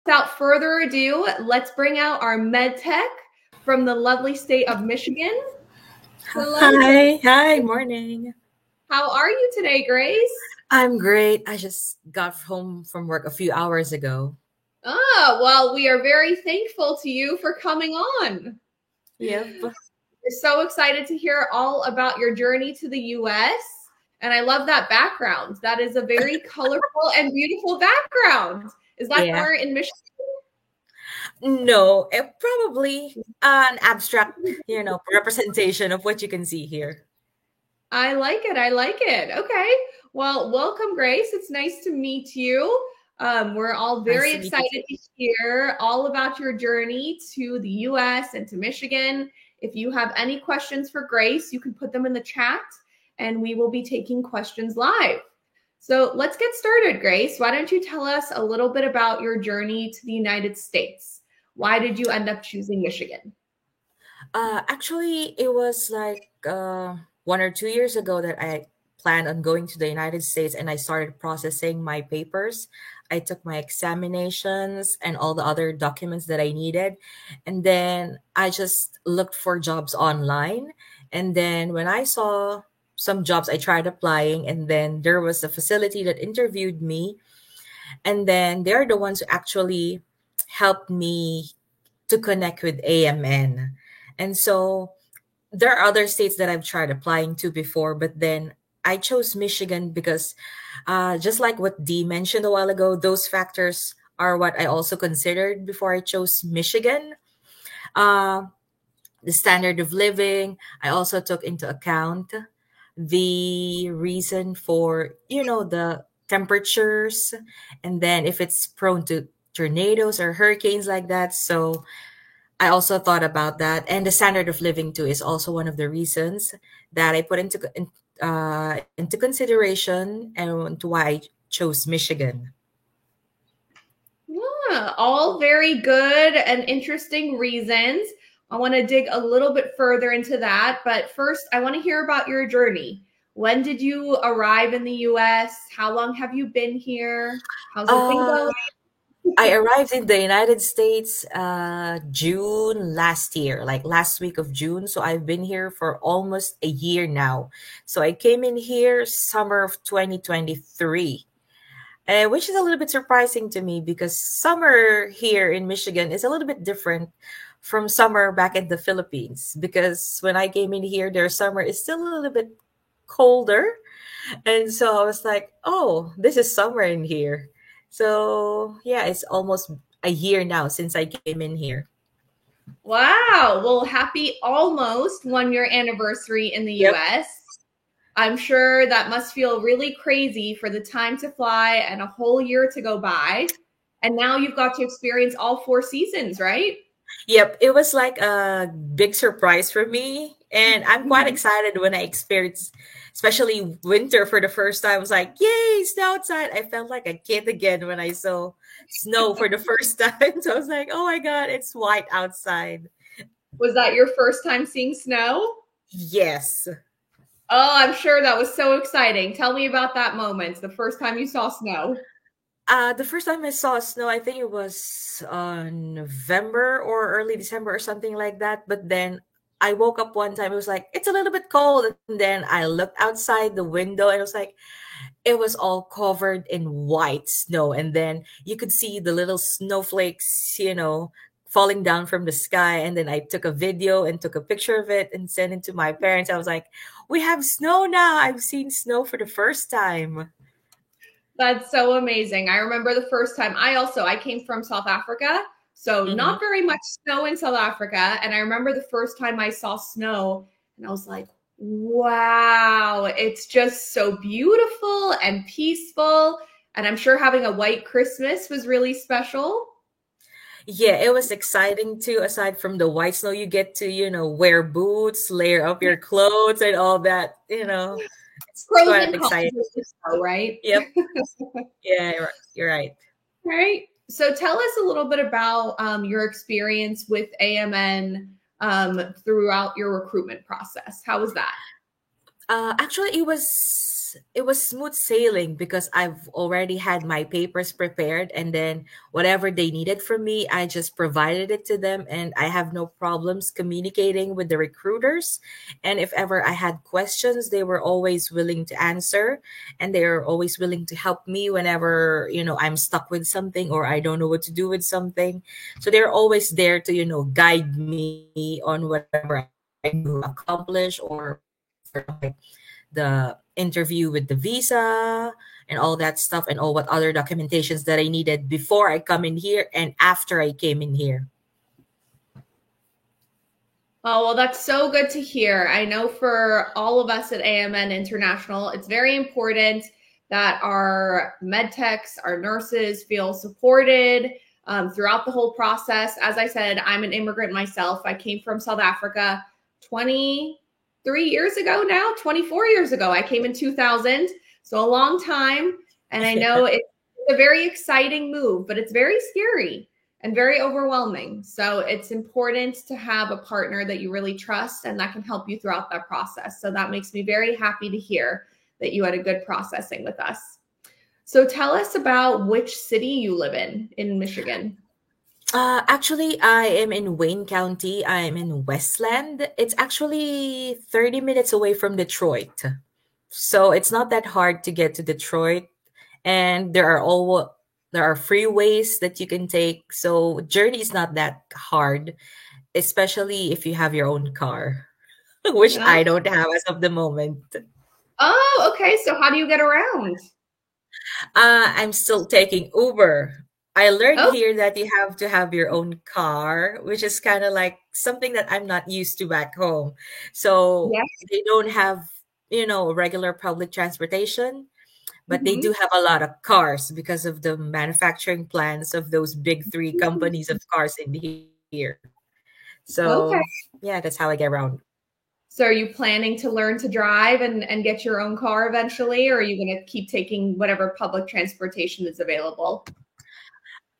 Without further ado, let's bring out our med tech from the lovely state of Michigan. Hello, Grace. Hi, morning. How are you today, Grace? I'm great. I just got home from work a few hours ago. Well, we are very thankful to you for coming on. Yep. We're so excited to hear all about your journey to the US. And I love that background. That is a very colorful and beautiful background. Is that Yeah. somewhere in Michigan? No, probably an abstract, representation of what you can see here. I like it. I like it. Okay. Well, welcome, Grace. It's nice to meet you. We're all Nice very to meet you excited too. to hear all about your journey to the US and to Michigan. If you have any questions for Grace, you can put them in the chat and we will be taking questions live. So let's get started, Grace. Why don't you tell us a little bit about your journey to the United States? Why did you end up choosing Michigan? Actually, it was like 1 or 2 years ago that I planned on going to the United States and I started processing my papers. I took my examinations and all the other documents that I needed. And then I just looked for jobs online. And then when I saw some jobs, I tried applying. And then there was a facility that interviewed me. And then they're the ones who actually helped me to connect with AMN. And so there are other states that I've tried applying to before, but then I chose Michigan because, just like what Dee mentioned a while ago, those factors are what I also considered before I chose Michigan. Uh, the standard of living, I also took into account the reason for, the temperatures, and then if it's prone to tornadoes or hurricanes like that. So I also thought about that, and the standard of living too is also one of the reasons that I put into consideration and to why I chose Michigan. Yeah, all very good and interesting reasons. I want to dig a little bit further into that, but first, I want to hear about your journey. When did you arrive in the US? How long have you been here? How's it been Uh, going? I arrived in the United States June last year, like last week of June. So I've been here for almost a year now. So I came in here summer of 2023. Which is a little bit surprising to me because summer here in Michigan is a little bit different from summer back in the Philippines. Because when I came in here, their summer is still a little bit colder. And so I was like, oh, this is summer in here. So yeah, it's almost a year now since I came in here. Wow. Well, happy almost 1 year anniversary in the Yep. US. I'm sure that must feel really crazy for the time to fly and a whole year to go by. And now you've got to experience all 4 seasons, right? Yep, it was like a big surprise for me. And I'm quite excited when I experienced, especially winter for the first time. I was like, yay, snow outside. I felt like a kid again when I saw snow for the first time. So I was like, oh my God, it's white outside. Was that your first time seeing snow? Yes. Oh, I'm sure that was so exciting. Tell me about that moment, the first time you saw snow. The first time I saw snow, I think it was November or early December or something like that. But then I woke up one time, it was like, it's a little bit cold. And then I looked outside the window and it was like, it was all covered in white snow. And then you could see the little snowflakes, falling down from the sky. And then I took a video and took a picture of it and sent it to my parents. I was like, we have snow now. I've seen snow for the first time. That's so amazing. I remember the first time I came from South Africa, so Hmm. not very much snow in South Africa. And I remember the first time I saw snow and I was like, wow, it's just so beautiful and peaceful. And I'm sure having a white Christmas was really special. Yeah, it was exciting too. Aside from the white snow, you get to, wear boots, layer up your clothes and all that, it's Pros quite and cons exciting. of the snow, right? Yep. Yeah, you're right. Right. So tell us a little bit about your experience with AMN throughout your recruitment process. How was that? Actually, it was it was smooth sailing because I've already had my papers prepared, and then whatever they needed from me, I just provided it to them, and I have no problems communicating with the recruiters. And if ever I had questions, they were always willing to answer, and they are always willing to help me whenever, I'm stuck with something or I don't know what to do with something. So they're always there to, guide me on whatever I need to accomplish, or like the interview with the visa and all that stuff, and all what other documentations that I needed before I come in here and after I came in here. Oh, well, that's so good to hear. I know for all of us at AMN International, it's very important that our med techs, our nurses feel supported throughout the whole process. As I said, I'm an immigrant myself. I came from South Africa 23 years ago now, 24 years ago. I came in 2000, so a long time. And I know it's a very exciting move, but it's very scary and very overwhelming. So it's important to have a partner that you really trust and that can help you throughout that process. So that makes me very happy to hear that you had a good processing with us. So tell us about which city you live in Michigan. Actually, I am in Wayne County. I'm in Westland. It's actually 30 minutes away from Detroit. So it's not that hard to get to Detroit. And there are freeways that you can take. So journey is not that hard, especially if you have your own car, which Yeah. I don't have as of the moment. Oh, okay. So how do you get around? I'm still taking Uber. I learned Oh, here that you have to have your own car, which is kind of like something that I'm not used to back home. So yes. they don't have, regular public transportation, but they Mhm. do have a lot of cars because of the manufacturing plants of those big three companies of cars in here. Okay. So yeah, that's how I get around. So are you planning to learn to drive and get your own car eventually, or are you going to keep taking whatever public transportation is available?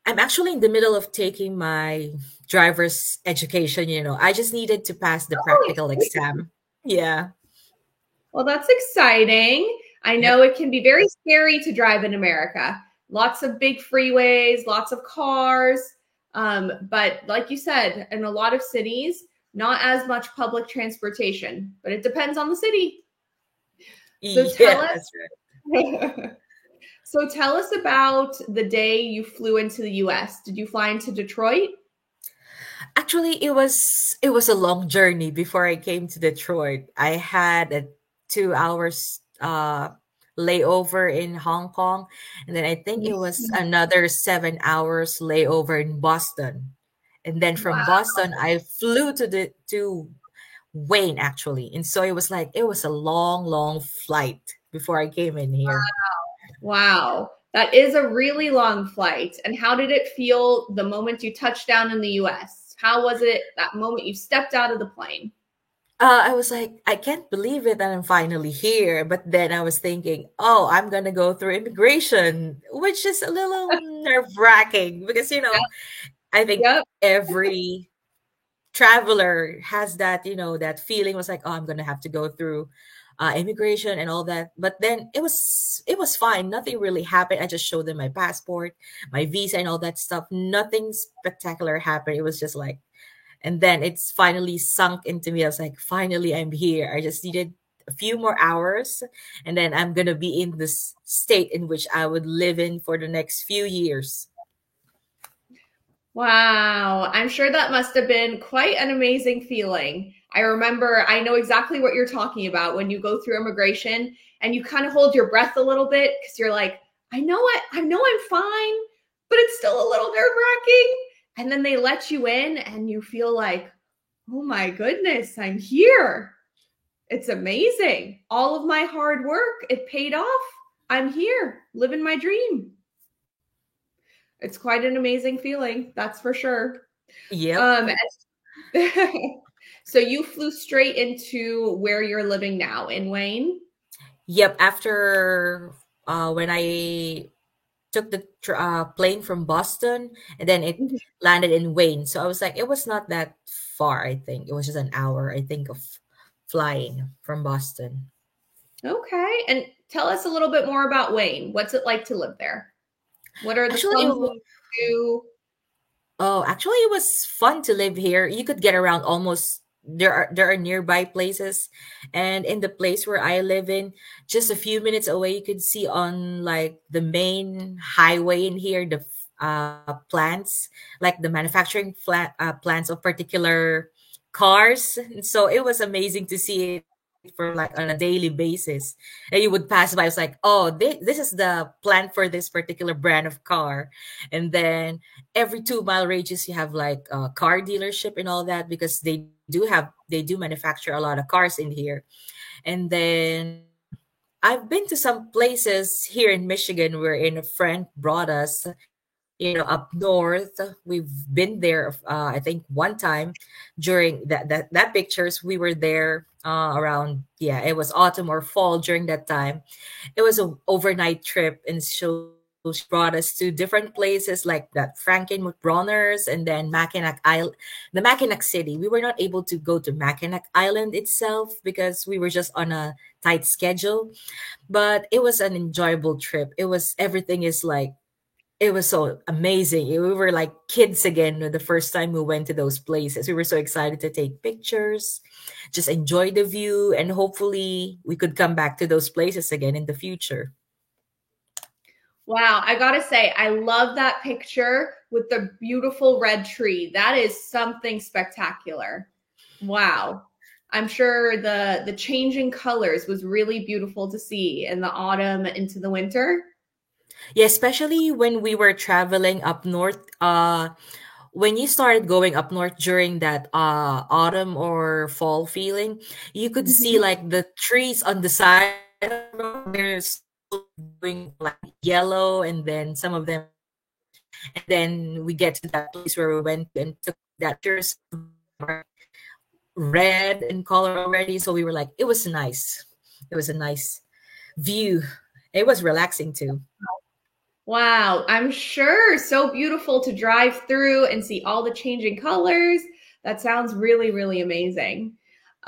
I'm actually in the middle of taking my driver's education. I just needed to pass the Oh, practical exam. Yeah. well, that's exciting. I Yep. know it can be very scary to drive in America. Lots of big freeways, lots of cars. But like you said, in a lot of cities, not as much public transportation, but it depends on the city. So tell Yeah, us that's right. So tell us about the day you flew into the US. Did you fly into Detroit? Actually, it was a long journey before I came to Detroit. I had a 2 hours layover in Hong Kong, and then I think it was another 7 hours layover in Boston. And then from Wow. Boston, I flew to Wayne actually. And so it was a long, long flight before I came in here. Wow. That is a really long flight. And how did it feel the moment you touched down in the US? How was it that moment you stepped out of the plane? I was like, I can't believe it that I'm finally here. But then I was thinking, oh, I'm gonna go through immigration, which is a little nerve-wracking because I think Yep. every traveler has that feeling was like, oh, I'm gonna have to go through immigration and all that. But then it was fine. Nothing really happened. I just showed them my passport, my visa, and all that stuff. Nothing spectacular happened. It was just like, and then it's finally sunk into me. I was like, finally, I'm here. I just needed a few more hours, and then I'm gonna be in this state in which I would live in for the next few years. Wow. I'm sure that must have been quite an amazing feeling. I know exactly what you're talking about when you go through immigration and you kind of hold your breath a little bit because you're like, I know I'm fine, but it's still a little nerve-wracking. And then they let you in and you feel like, oh my goodness, I'm here. It's amazing. All of my hard work, it paid off. I'm here, living my dream. It's quite an amazing feeling, that's for sure. Yep. Um, so you flew straight into where you're living now in Wayne? Yep. After when I took the plane from Boston, and then it Mhm. landed in Wayne. So I was like, it was not that far. I think it was just an hour, I think, of flying from Boston. Okay. And Tell us a little bit more about Wayne. What's it like to live there? What are the Actually, fun things to do? actually, it was fun to live here. You could get around almost there are nearby places, and in the place where I live in, just a few minutes away, you could see on like the main highway in here the plants, like the manufacturing plants of particular cars. And so it was amazing to see it for like on a daily basis. And you would pass by, it's like, oh, this is the plant for this particular brand of car. And then every 2 mile radius you have like a car dealership and all that, because they do manufacture a lot of cars in here. And then I've been to some places here in Michigan wherein a friend brought us, up north. We've been there, I think one time during that pictures. We were there around, yeah, it was autumn or fall during that time. It was an overnight trip, and so she brought us to different places like that Frankenmuth Bronner's and then Mackinac Island, the Mackinac City. We were not able to go to Mackinac Island itself because we were just on a tight schedule, but it was an enjoyable trip. It was everything is like it was so amazing. We were like kids again the first time we went to those places. We were so excited to take pictures, just enjoy the view, and hopefully we could come back to those places again in the future. Wow, I gotta say, I love that picture with the beautiful red tree. That is something spectacular. Wow. I'm sure the changing colors was really beautiful to see in the autumn into the winter. Yeah, especially when we were traveling up north. When you started going up north during that autumn or fall feeling, you could see Mhm. like the trees on the side of the road, they're still doing like yellow, and then some of them, and then we get to that place where we went and took that pictures red in color already. So we were like, it was nice. It was a nice view. It was relaxing too. Wow, I'm sure. So beautiful to drive through and see all the changing colors. That sounds really, really amazing.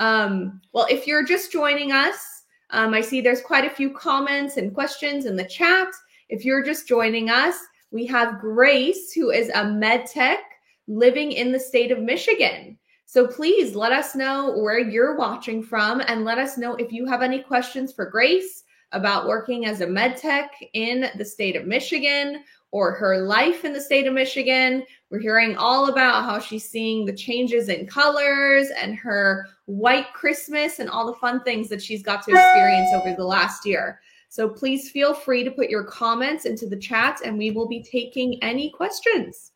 Well, if you're just joining us, I see there's quite a few comments and questions in the chat. If you're just joining us, we have Grace, who is a med tech living in the state of Michigan. So please let us know where you're watching from and let us know if you have any questions for Grace about working as a med tech in the state of Michigan or her life in the state of Michigan. We're hearing all about how she's seeing the changes in colors and her white Christmas and all the fun things that she's got to experience over the last year. So please feel free to put your comments into the chat and we will be taking any questions.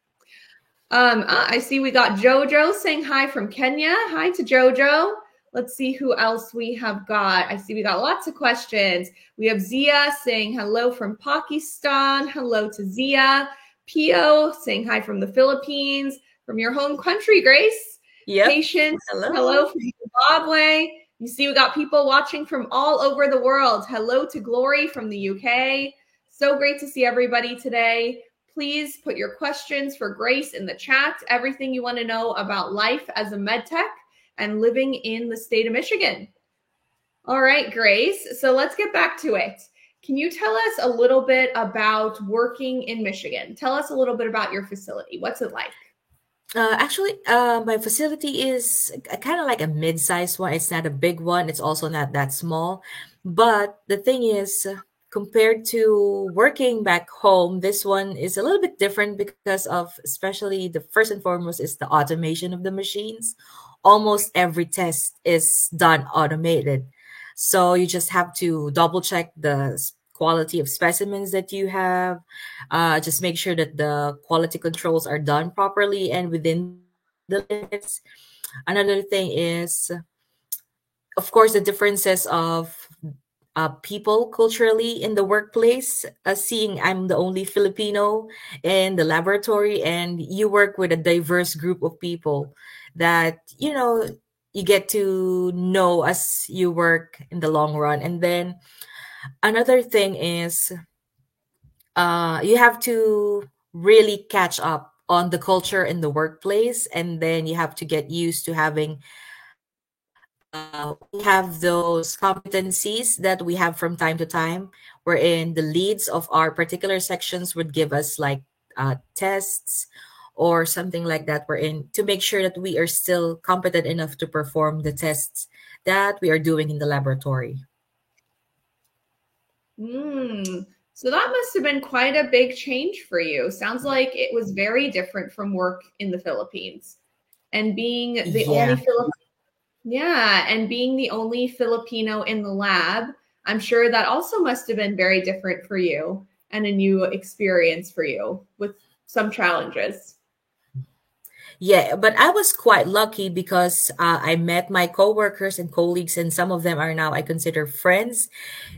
I see we got Jojo saying hi from Kenya. Hi to Jojo. Let's see who else we have got. I see we got lots of questions. We have Zia saying hello from Pakistan. Hello to Zia. Pio saying hi from the Philippines. From your home country, Grace. Yep. Patience. Hello. From Zimbabwe. You see we got people watching from all over the world. Hello to Glory from the UK. So great to see everybody today. Please put your questions for Grace in the chat. Everything you want to know about life as a med tech and living in the state of Michigan. All right, Grace. So let's get back to it. Can you tell us a little bit about working in Michigan? Tell us a little bit about your facility. What's it like? Actually, my facility is kind of like a mid-sized one. It's not a big one. It's also not that small. But the thing is, compared to working back home, this one is a little bit different because of, especially the first and foremost, is the automation of the machines. Almost every test is done automated. So you just have to double check the quality of specimens that you have. Just make sure that the quality controls are done properly and within the limits. Another thing is, of course, the differences of people culturally in the workplace. Seeing I'm the only Filipino in the laboratory, and you work with a diverse group of people that you get to know as you work in the long run. And then another thing is, you have to really catch up on the culture in the workplace, and then you have to get used to having we have those competencies that we have from time to time, wherein the leads of our particular sections would give us like tests or something like that, wherein to make sure that we are still competent enough to perform the tests that we are doing in the laboratory. So that must have been quite a big change for you. Sounds like it was very different from work in the Philippines. And being the only Yeah. and being the only Filipino in the lab, I'm sure that also must have been very different for you and a new experience for you with some challenges. Yeah, but I was quite lucky because I met my coworkers and colleagues, and some of them are now I consider friends.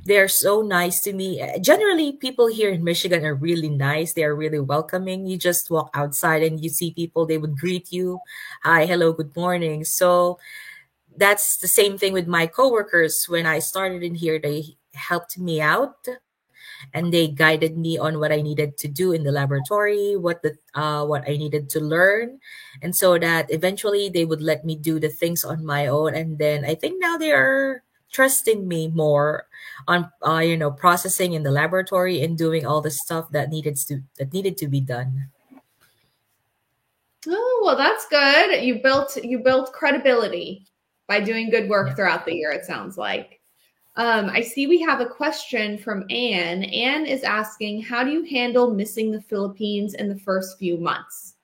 They're so nice to me. Generally, people here in Michigan are really nice. They are really welcoming. You just walk outside and you see people, they would greet you. Hi, hello, good morning. So that's the same thing with my coworkers. When I started in here, they helped me out and they guided me on what I needed to do in the laboratory, what I needed to learn, and so that eventually they would let me do the things on my own. And then I think now they are trusting me more on processing in the laboratory and doing all the stuff that needed to be done. Oh, well, that's good. You built credibility by doing good work Yeah. throughout the year, it sounds like. I see we have a question from Anne. Anne is asking, how do you handle missing the Philippines in the first few months?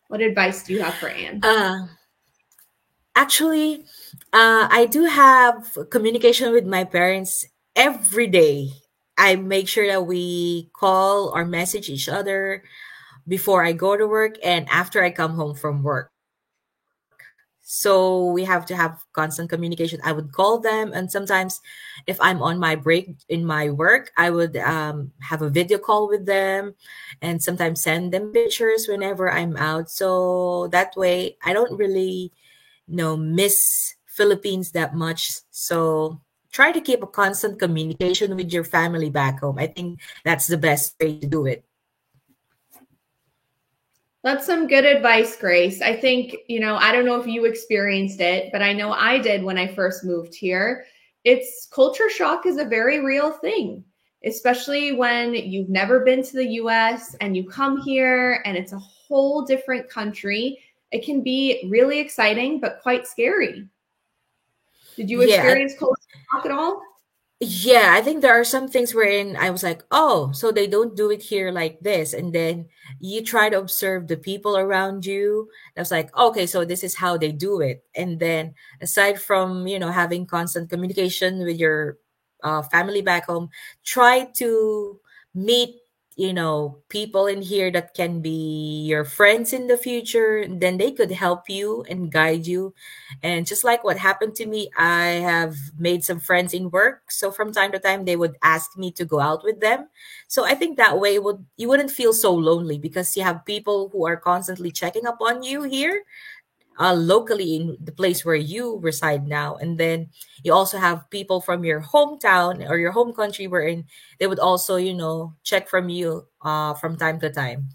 What advice do you have for Anne? Uh, Actually, I do have communication with my parents every day. I make sure that we call or message each other before I go to work and after I come home from work. So we have to have constant communication. I would call them, and sometimes, if I'm on my break in my work, I would have a video call with them, and sometimes send them pictures whenever I'm out. So that way, I don't really miss Philippines that much. So try to keep a constant communication with your family back home. I think that's the best way to do it. That's some good advice, Grace. I think, I don't know if you experienced it, but I know I did when I first moved here. It's culture shock is a very real thing, especially when you've never been to the US and you come here and it's a whole different country. It can be really exciting, but quite scary. Did you Yeah, experience culture shock at all? yeah, I think there are some things wherein I was like, oh, so they don't do it here like this. And then you try to observe the people around you. I was like, okay, so this is how they do it. And then aside from, having constant communication with your family back home, try to meet, people in here that can be your friends in the future. Then they could help you and guide you, and just like what happened to me, I have made some friends in work. So from time to time, they would ask me to go out with them. So I think that way you wouldn't feel so lonely because you have people who are constantly checking up on you here, locally in the place where you reside now. And then you also have people from your hometown or your home country wherein they would also, check from you from time to time.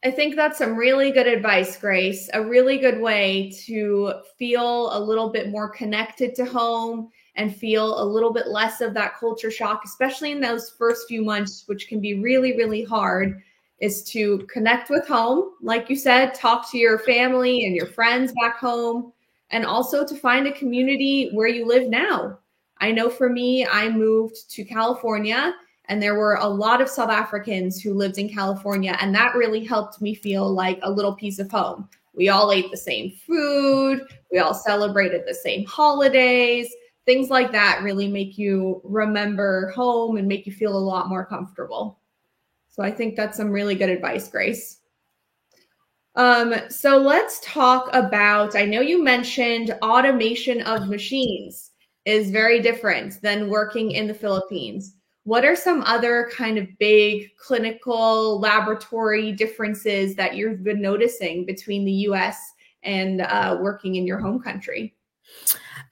I think that's some really good advice, Grace. A really good way to feel a little bit more connected to home and feel a little bit less of that culture shock, especially in those first few months, which can be really, really hard, is to connect with home. Like you said, talk to your family and your friends back home, and also to find a community where you live now. I know for me, I moved to California and there were a lot of South Africans who lived in California, and that really helped me feel like a little piece of home. We all ate the same food, we all celebrated the same holidays. Things like that really make you remember home and make you feel a lot more comfortable. So I think that's some really good advice, Grace. So let's talk about, I know you mentioned automation of machines is very different than working in the Philippines. What are some other kind of big clinical laboratory differences that you've been noticing between the US and working in your home country?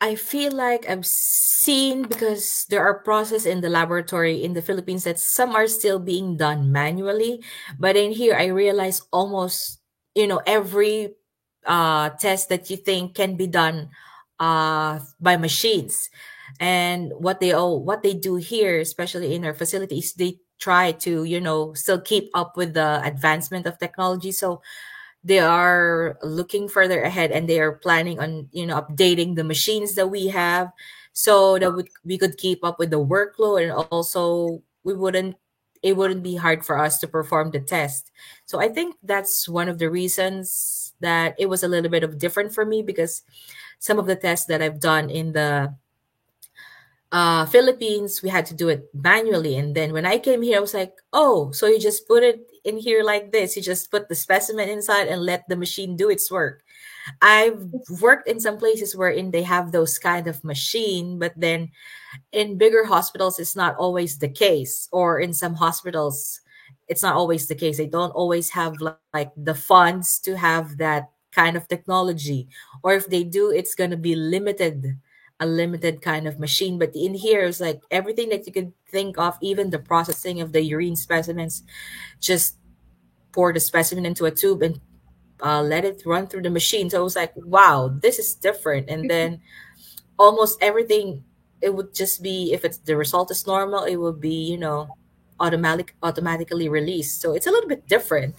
I feel like I've seen, because there are processes in the laboratory in the Philippines that some are still being done manually, but in here I realize almost every tests that you think can be done by machines. And what they do here, especially in our facilities, they try to, still keep up with the advancement of technology. So they are looking further ahead, and they are planning on, updating the machines that we have, so that we could keep up with the workload, and also we wouldn't it wouldn't be hard for us to perform the test. So I think that's one of the reasons that it was a little bit of different for me, because some of the tests that I've done in the Philippines, we had to do it manually. And then when I came here, I was like, oh, so you just put it in here like this. You just put the specimen inside and let the machine do its work. I've worked in some places wherein they have those kind of machine, but then in bigger hospitals, it's not always the case. Or in some hospitals, it's not always the case. They don't always have like the funds to have that kind of technology. Or if they do, it's going to be a limited kind of machine. But in here, it's like everything that you could think of, even the processing of the urine specimens, just pour the specimen into a tube and let it run through the machine. So I was like, wow, this is different. And then almost everything, it would just be, if it's the result is normal, it will be, automatically released. So it's a little bit different.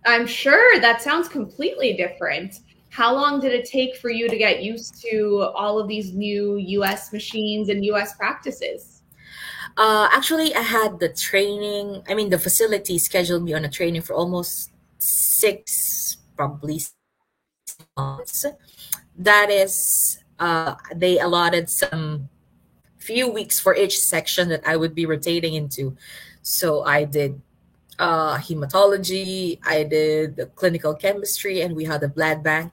I'm sure that sounds completely different. How long did it take for you to get used to all of these new US machines and US practices? Actually, I had the training. I mean, the facility scheduled me on a training for almost probably 6 months. That is, they allotted some few weeks for each section that I would be rotating into. So I did hematology, I did the clinical chemistry, and we had a blood bank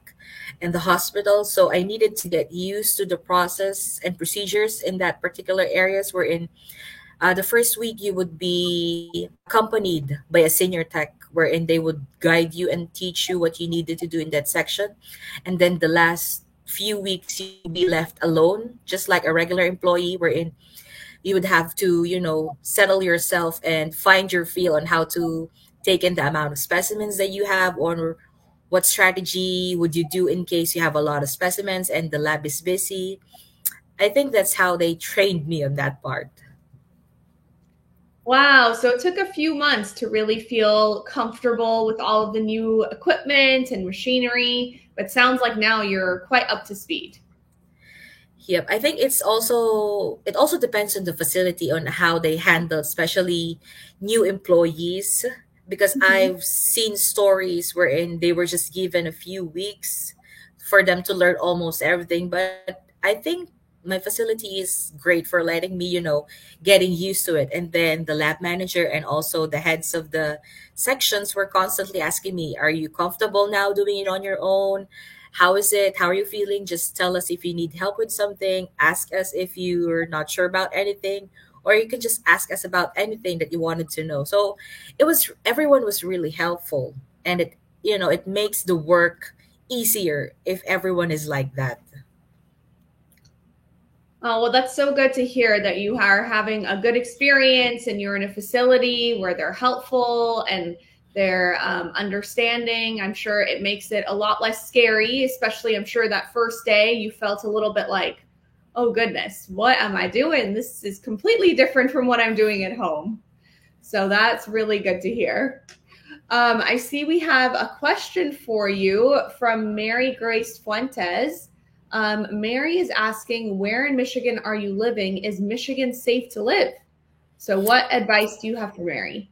in the hospital. So I needed to get used to the process and procedures in that particular areas. We're in the first week, you would be accompanied by a senior tech, wherein they would guide you and teach you what you needed to do in that section. And then the last few weeks, you'd be left alone, just like a regular employee, wherein you would have to, settle yourself and find your feel on how to take in the amount of specimens that you have, or what strategy would you do in case you have a lot of specimens and the lab is busy. I think that's how they trained me on that part. Wow, so it took a few months to really feel comfortable with all of the new equipment and machinery, but sounds like now you're quite up to speed. Yep, I think it also depends on the facility on how they handle, especially new employees, because Mhm. I've seen stories wherein they were just given a few weeks for them to learn almost everything. But I think my facility is great for letting me, getting used to it. And then the lab manager and also the heads of the sections were constantly asking me, "Are you comfortable now doing it on your own? How is it? How are you feeling? Just tell us if you need help with something. Ask us if you're not sure about anything, or you can just ask us about anything that you wanted to know." So everyone was really helpful, and it makes the work easier if everyone is like that. Oh, well, that's so good to hear that you are having a good experience and you're in a facility where they're helpful and they're understanding. I'm sure it makes it a lot less scary, especially I'm sure that first day you felt a little bit like, oh goodness, what am I doing? This is completely different from what I'm doing at home. So that's really good to hear. I see we have a question for you from Mary Grace Fuentes. Mary is asking, where in Michigan are you living? Is Michigan safe to live? So, what advice do you have for Mary?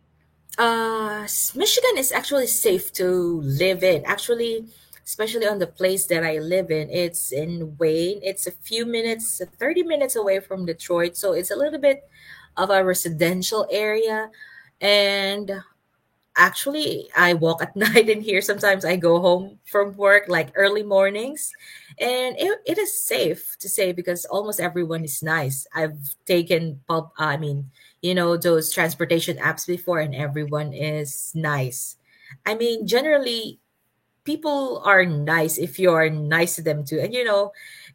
Michigan is actually safe to live in. Actually, especially on the place that I live in, it's in Wayne. It's a few minutes, 30 minutes away from Detroit. So it's a little bit of a residential area. And actually, I walk at night in here. Sometimes I go home from work like early mornings. And it is safe to say, because almost everyone is nice. I've taken those transportation apps before, and everyone is nice. I mean, generally, people are nice if you are nice to them too. And,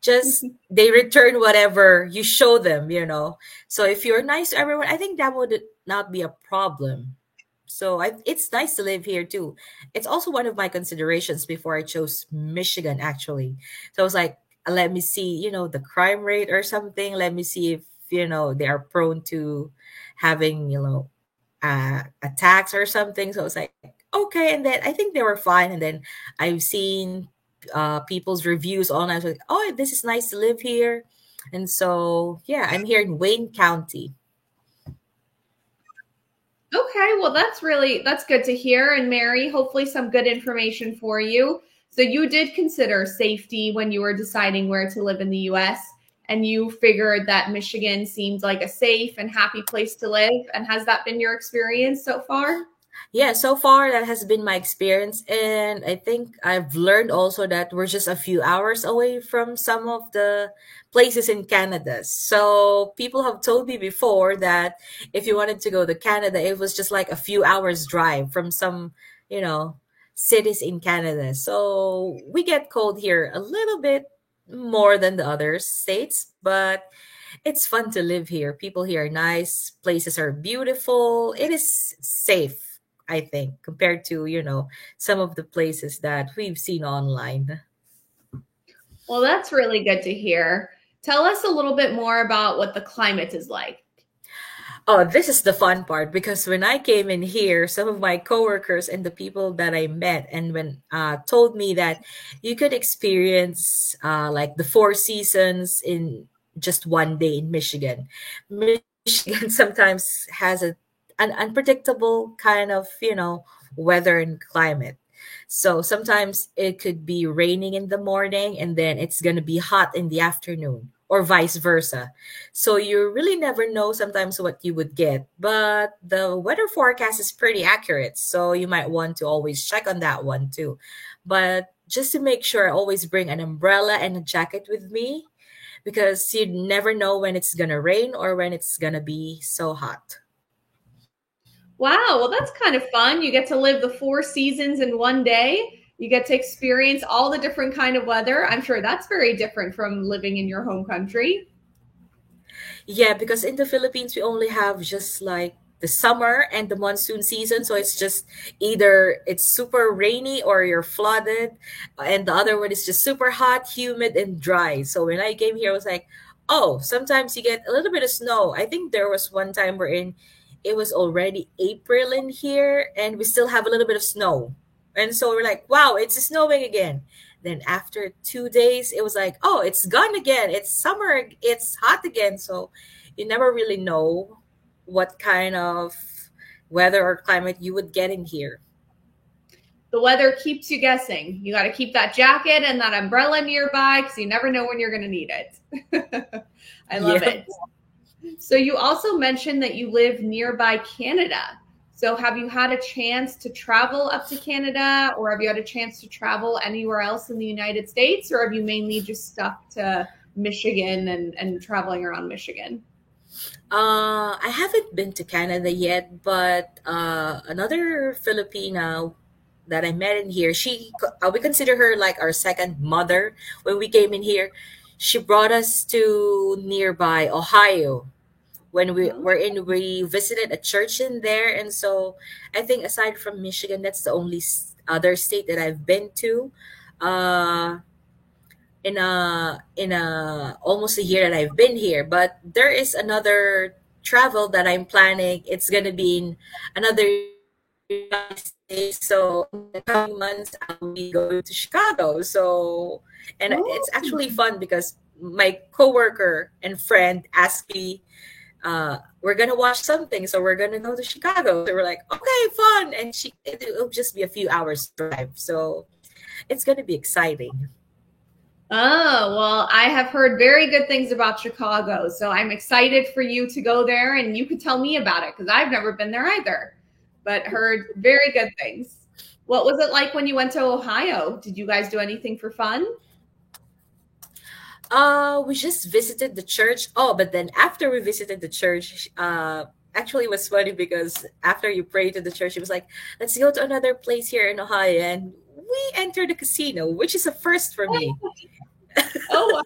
just they return whatever you show them. So if you're nice to everyone, I think that would not be a problem. So it's nice to live here too. It's also one of my considerations before I chose Michigan, actually. So I was like, let me see, the crime rate or something. Let me see if, they are prone to having, attacks or something. So I was like, okay. And then I think they were fine. And then I've seen people's reviews online. I was like, oh, this is nice to live here. And so, yeah, I'm here in Wayne County. Okay, well that's good to hear. And Mary, hopefully some good information for you. So you did consider safety when you were deciding where to live in the US, and you figured that Michigan seemed like a safe and happy place to live. And has that been your experience so far? Yeah, so far that has been my experience. And I think I've learned also that we're just a few hours away from some of the places in Canada. So people have told me before that if you wanted to go to Canada, it was just like a few hours drive from some, you know, cities in Canada. So we get cold here a little bit more than the other states, but it's fun to live here. People here are nice, places are beautiful. It is safe, I think, compared to, some of the places that we've seen online. Well, that's really good to hear. Tell us a little bit more about what the climate is like. Oh, this is the fun part because when I came in here, some of my coworkers and the people that I met and when told me that you could experience like the four seasons in just one day in Michigan. Michigan sometimes has an unpredictable kind of, weather and climate. So sometimes it could be raining in the morning and then it's going to be hot in the afternoon or vice versa. So you really never know sometimes what you would get, but the weather forecast is pretty accurate. So you might want to always check on that one too. But just to make sure, I always bring an umbrella and a jacket with me because you never know when it's going to rain or when it's going to be so hot. Wow, well, that's kind of fun. You get to live the four seasons in one day. You get to experience all the different kind of weather. I'm sure that's very different from living in your home country. Yeah, because in the Philippines, we only have just like the summer and the monsoon season. So it's just either it's super rainy or you're flooded. And the other one is just super hot, humid, and dry. So when I came here, I was like, oh, sometimes you get a little bit of snow. I think there was one time wherein it was already April in here and we still have a little bit of snow. And so we're like, wow, it's snowing again. Then after 2 days, it was like, oh, it's gone again. It's summer. It's hot again. So you never really know what kind of weather or climate you would get in here. The weather keeps you guessing. You got to keep that jacket and that umbrella nearby because you never know when you're going to need it. I love Yeah. it. So you also mentioned that you live nearby Canada. So have you had a chance to travel up to Canada, or have you had a chance to travel anywhere else in the United States, or have you mainly just stuck to Michigan and traveling around Michigan? I haven't been to Canada yet, but another Filipina that I met in here, we consider her like our second mother when we came in here. She brought us to nearby Ohio when we visited a church in there, and so I think aside from Michigan, that's the only other state that I've been to. Uh, in a almost a year that I've been here. But there is another travel that I'm planning. It's gonna be in another United States. So in the coming months I'll be going to Chicago. So and Oh, it's actually fun because my coworker and friend asked me, we're gonna watch something, so we're gonna go to Chicago. So we're like, okay, fun. And it'll just be a few hours drive. So it's gonna be exciting. oh, well, I have heard very good things about Chicago. So I'm excited for you to go there and you could tell me about it because I've never been there either, but heard very good things. What was it like when you went to Ohio? Did you guys do anything for fun? We just visited the church. Oh, but then after we visited the church, actually it was funny because after you pray to the church, it was like, let's go to another place here in Ohio, and we entered the casino, which is a first for me. Oh,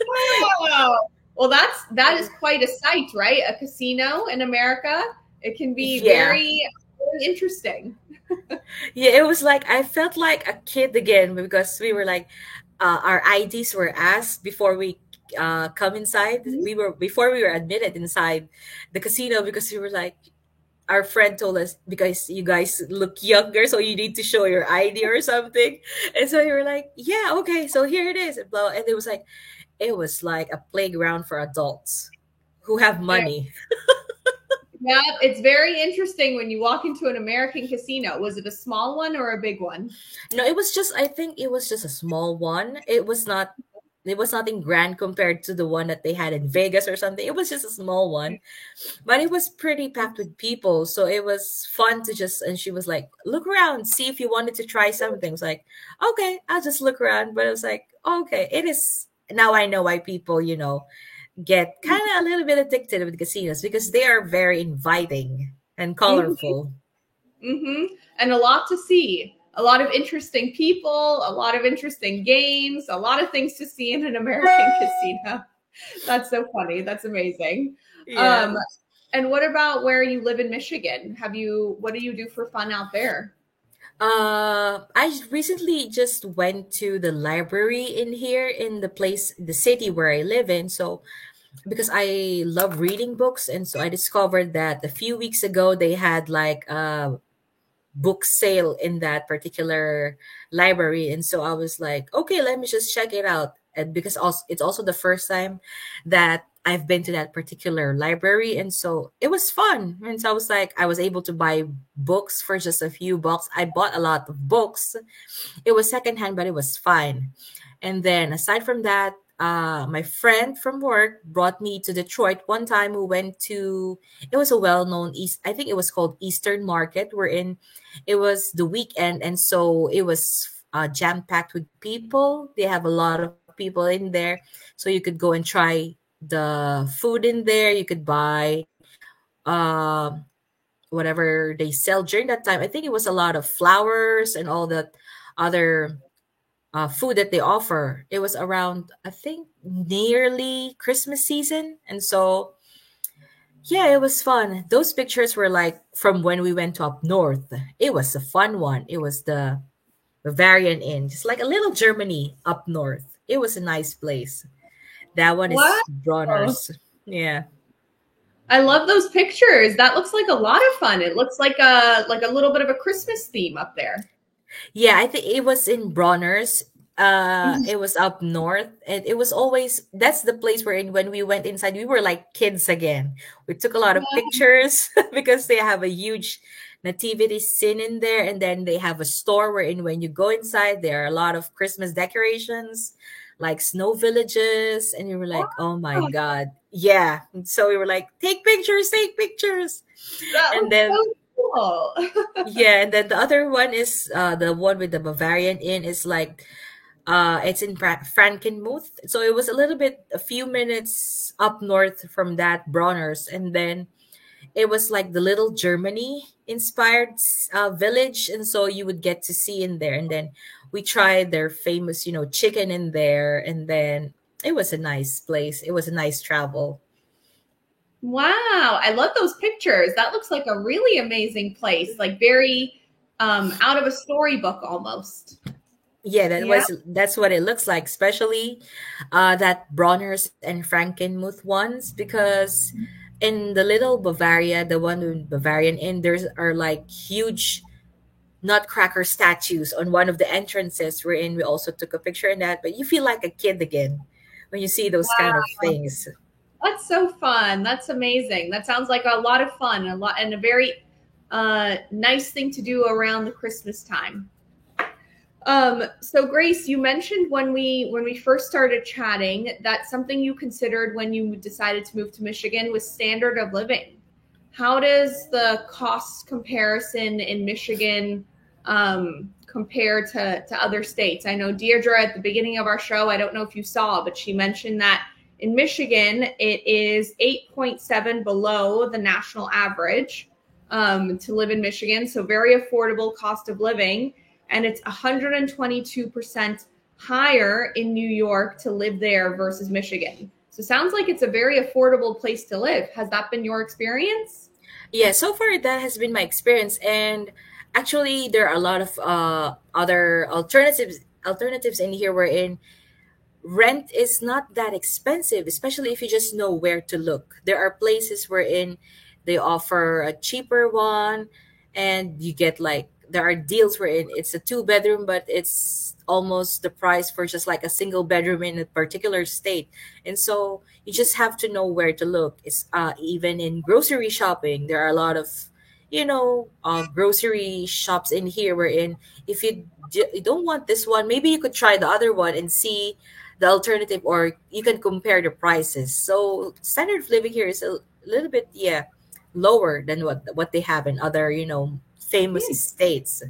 wow. Well, that is quite a sight, right? A casino in America. It can be Yeah. very very interesting. Yeah, it was like I felt like a kid again because we were like, our IDs were asked before we come inside. Mhm. We were before we were admitted inside the casino because we were like, our friend told us because you guys look younger, so you need to show your ID or something. And so we were like, yeah, okay, so here it is. And it was like a playground for adults who have Yeah, money. yeah, it's very interesting when you walk into an American casino. Was it a small one or a big one? No, it was just I think it was just a small one. It was nothing grand compared to the one that they had in Vegas or something. It was just a small one. But it was pretty packed with people. So it was fun to just and she was like, look around, see if you wanted to try something. I was like, okay, I'll just look around. But it was like, okay, it is now I know why people, get kind of a little bit addicted with casinos because they are very inviting and Mm-hmm. colorful. And a lot to see. A lot of interesting people, a lot of interesting games, a lot of things to see in an American casino. That's so funny. That's amazing. Yeah. Um, and what about where you live in Michigan? What do you do for fun out there? I recently just went to the library in here in the city where I live in. So, because I love reading books, and so I discovered that a few weeks ago they had like a book sale in that particular library, and so I was like, okay, let me just check it out. And because also it's also the first time that I've been to that particular library, and so it was fun. And so I was like, I was able to buy books for just a few bucks. I bought a lot of books. It was secondhand, but it was fine. And then aside from that, my friend from work brought me to Detroit one time. We went to it was a well-known East. I think it was called Eastern Market. It was the weekend, and so it was jam-packed with people. They have a lot of people in there, so you could go and try the food in there. You could buy um whatever they sell during that time. I think it was a lot of flowers and all the other food that they offer. It was around, I think, nearly Christmas season. And so, yeah, it was fun. Those pictures were like from when we went to up north. It was a fun one. It was the Bavarian Inn, just like a little Germany up north. It was a nice place. That one Wow. is Bronner's. Yeah. I love those pictures. That looks like a lot of fun. It looks like a little bit of a Christmas theme up there. Yeah, I think it was in Bronner's. It was up north, and it was always that's the place where when we went inside, we were like kids again. We took a lot of pictures because they have a huge nativity scene in there, and then they have a store wherein when you go inside, there are a lot of Christmas decorations, like snow villages, and we were like, oh my Wow, god, yeah. And so we were like, take pictures, that and looks then so cool. yeah, and then the other one is the one with the Bavarian Inn is like it's in Frankenmuth. So it was a few minutes up north from that Bronner's, and then it was like the little Germany inspired village, and so you would get to see in there, and then we tried their famous, chicken in there, and then it was a nice place. It was a nice travel. Wow, I love those pictures. That looks like a really amazing place, like very out of a storybook almost. Yeah, Yeah. that's what it looks like, especially that Bronner's and Frankenmuth ones, because in the little Bavaria, the one with Bavarian Inn, there's are like huge nutcracker statues on one of the entrances wherein we also took a picture in that, but you feel like a kid again when you see those kind of things. That's so fun. That's amazing. That sounds like a lot of fun, a lot and a very nice thing to do around the Christmas time. So Grace, you mentioned when we first started chatting that something you considered when you decided to move to Michigan was standard of living. How does the cost comparison in Michigan compare to other states? I know Deirdre at the beginning of our show, I don't know if you saw, but she mentioned that in Michigan it is 8.7 below the national average to live in Michigan. So very affordable cost of living. And it's 122% higher in New York to live there versus Michigan. So sounds like it's a very affordable place to live. Has that been your experience? Yeah, so far that has been my experience, and actually there are a lot of other alternatives in here wherein rent is not that expensive, especially if you just know where to look. There are places wherein they offer a cheaper one, and you get like there are deals wherein it's a two-bedroom, but it's almost the price for just like a single bedroom in a particular state. And so you just have to know where to look. It's even in grocery shopping, there are a lot of grocery shops in here wherein if you don't want this one, maybe you could try the other one and see the alternative, or you can compare the prices. So standard of living here is a little bit, yeah, lower than what they have in other famous estates.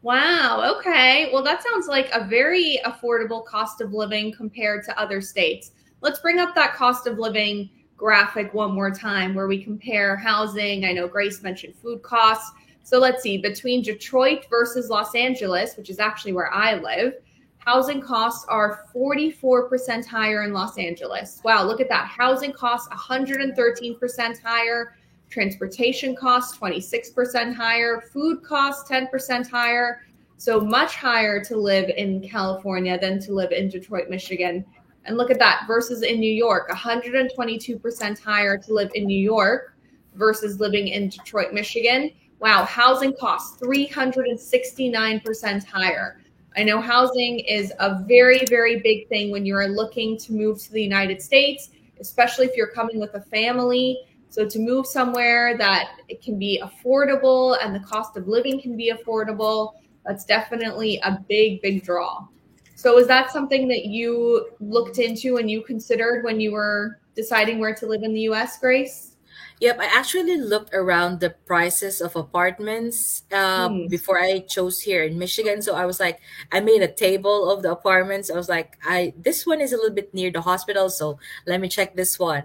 Wow. Okay. Well, that sounds like a very affordable cost of living compared to other states. Let's bring up that cost of living graphic one more time where we compare housing. I know Grace mentioned food costs. So let's see, between Detroit versus Los Angeles, which is actually where I live, housing costs are 44% higher in Los Angeles. Wow, look at that. Housing costs 113% higher. Transportation costs 26% higher, food costs 10% higher. So much higher to live in California than to live in Detroit, Michigan. And look at that versus in New York, 122% higher to live in New York versus living in Detroit, Michigan. Wow, housing costs 369% higher. I know housing is a very, very big thing when you're looking to move to the United States, especially if you're coming with a family. So to move somewhere that it can be affordable and the cost of living can be affordable, that's definitely a big, big draw. So is that something that you looked into and you considered when you were deciding where to live in the US, Grace? Yep, I actually looked around the prices of apartments Hmm. before I chose here in Michigan. So I was like, I made a table of the apartments. I was like, I this one is a little bit near the hospital, so let me check this one.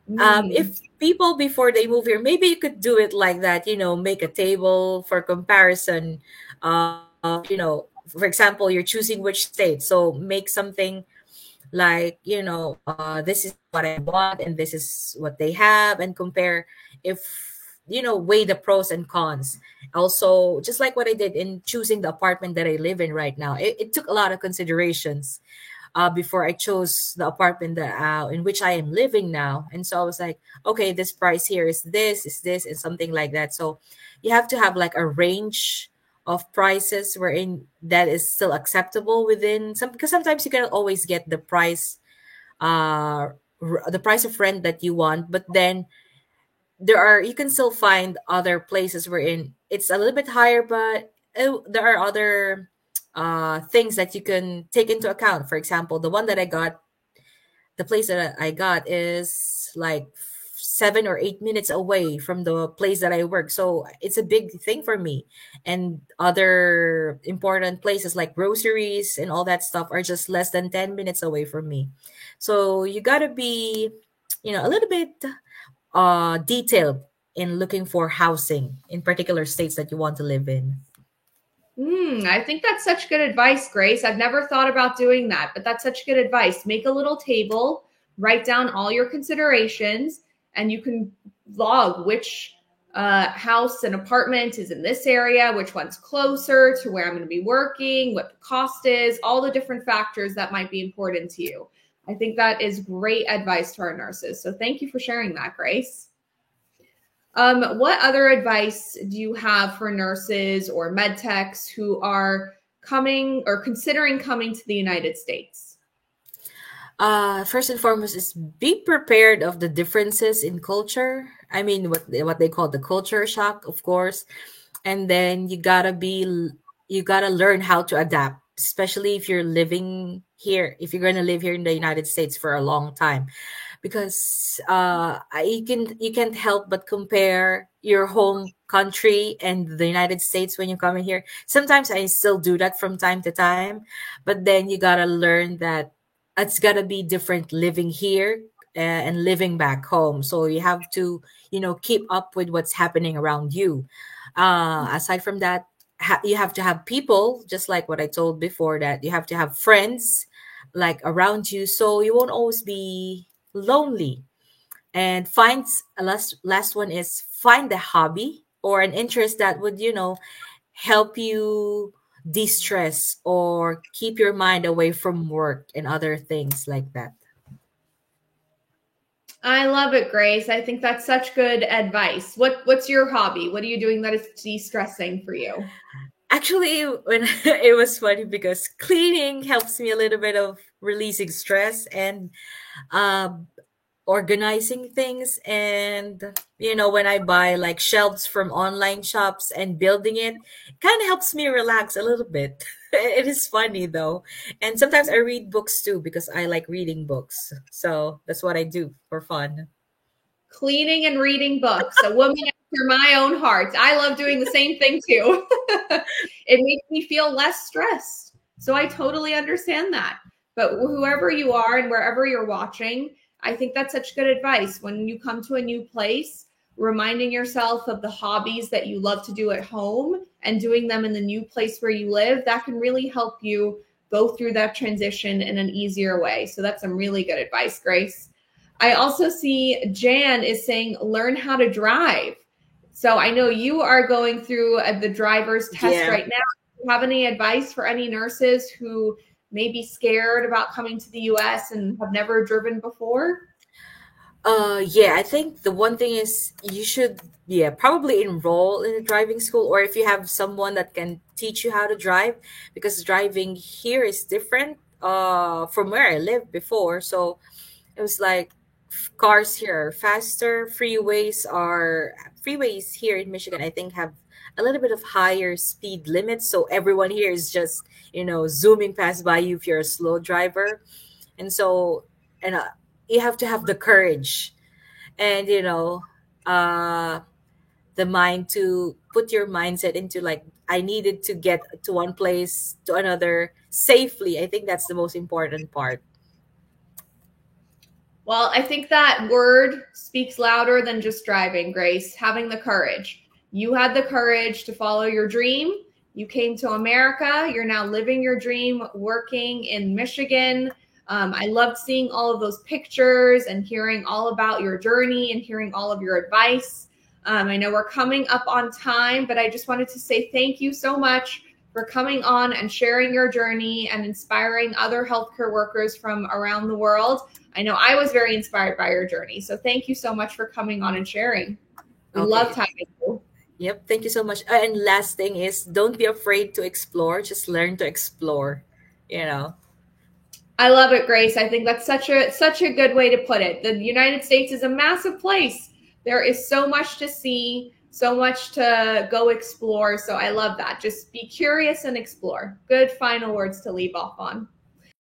Hmm. If people before they move here, maybe you could do it like that, make a table for comparison. For example, you're choosing which state, so make something like, this is what I want and this is what they have, and compare if, weigh the pros and cons. Also, just like what I did in choosing the apartment that I live in right now, it took a lot of considerations before I chose the apartment that in which I am living now. And so I was like, okay, this price here is this, and something like that. So you have to have like a range of prices wherein that is still acceptable within some, because sometimes you cannot always get the price of rent that you want, but then you can still find other places wherein it's a little bit higher, but there are other things that you can take into account. For example, the place that I got is like 7 or 8 minutes away from the place that I work. So it's a big thing for me. And other important places like groceries and all that stuff are just less than 10 minutes away from me. So you got to be, a little bit detailed in looking for housing in particular states that you want to live in. I think that's such good advice, Grace. I've never thought about doing that, but that's such good advice. Make a little table, write down all your considerations, and you can log which house and apartment is in this area, which one's closer to where I'm going to be working, what the cost is, all the different factors that might be important to you. I think that is great advice to our nurses. So thank you for sharing that, Grace. What other advice do you have for nurses or med techs who are coming or considering coming to the United States? First and foremost is be prepared of the differences in culture. I mean, what they call the culture shock, of course. And then you gotta learn how to adapt, especially if you're living here, if you're gonna live here in the United States for a long time, because you can't help but compare your home country and the United States when you come in here. Sometimes I still do that from time to time, but then you gotta learn that it's gotta be different living here and living back home. So you have to, keep up with what's happening around you. Aside from that, you have to have people, just like what I told before, that you have to have friends like around you, so you won't always be lonely. And last one is find a hobby or an interest that would, help you de-stress or keep your mind away from work and other things like that. I love it, Grace. I think that's such good advice. What's your hobby? What are you doing that is de-stressing for you? Actually, when it was funny because cleaning helps me a little bit of releasing stress and um organizing things. And when I buy like shelves from online shops and building it kind of helps me relax a little bit. It is funny though. And sometimes I read books too because I like reading books, so that's what I do for fun. Cleaning and reading books. A woman after my own heart. I love doing the same thing too. It makes me feel less stressed. So I totally understand that. But whoever you are and wherever you're watching, I think that's such good advice. When you come to a new place, reminding yourself of the hobbies that you love to do at home and doing them in the new place where you live, that can really help you go through that transition in an easier way. So that's some really good advice, Grace. I also see Jan is saying, learn how to drive. So I know you are going through the driver's test Yeah. right now. Do you have any advice for any nurses who may be scared about coming to the US and have never driven before? Yeah, I think the one thing is you should, yeah, probably enroll in a driving school, or if you have someone that can teach you how to drive, because driving here is different from where I lived before. So it was like cars here are faster, freeways here in Michigan, I think, have a little bit of higher speed limits. So everyone here is just, zooming past by you if you're a slow driver. And so, and you have to have the courage and uh the mind to put your mindset into like, I needed to get to one place to another safely. I think that's the most important part. Well, I think that word speaks louder than just driving, Grace, having the courage. You had the courage to follow your dream. You came to America. You're now living your dream, working in Michigan. I loved seeing all of those pictures and hearing all about your journey and hearing all of your advice. I know we're coming up on time, but I just wanted to say thank you so much for coming on and sharing your journey and inspiring other healthcare workers from around the world. I know I was very inspired by your journey. So thank you so much for coming on and sharing. We loved Okay. having you. Yep. Thank you so much. And last thing is, don't be afraid to explore. Just learn to explore. You know. I love it, Grace. I think that's such a good way to put it. The United States is a massive place. There is so much to see, so much to go explore. So I love that. Just be curious and explore. Good final words to leave off on.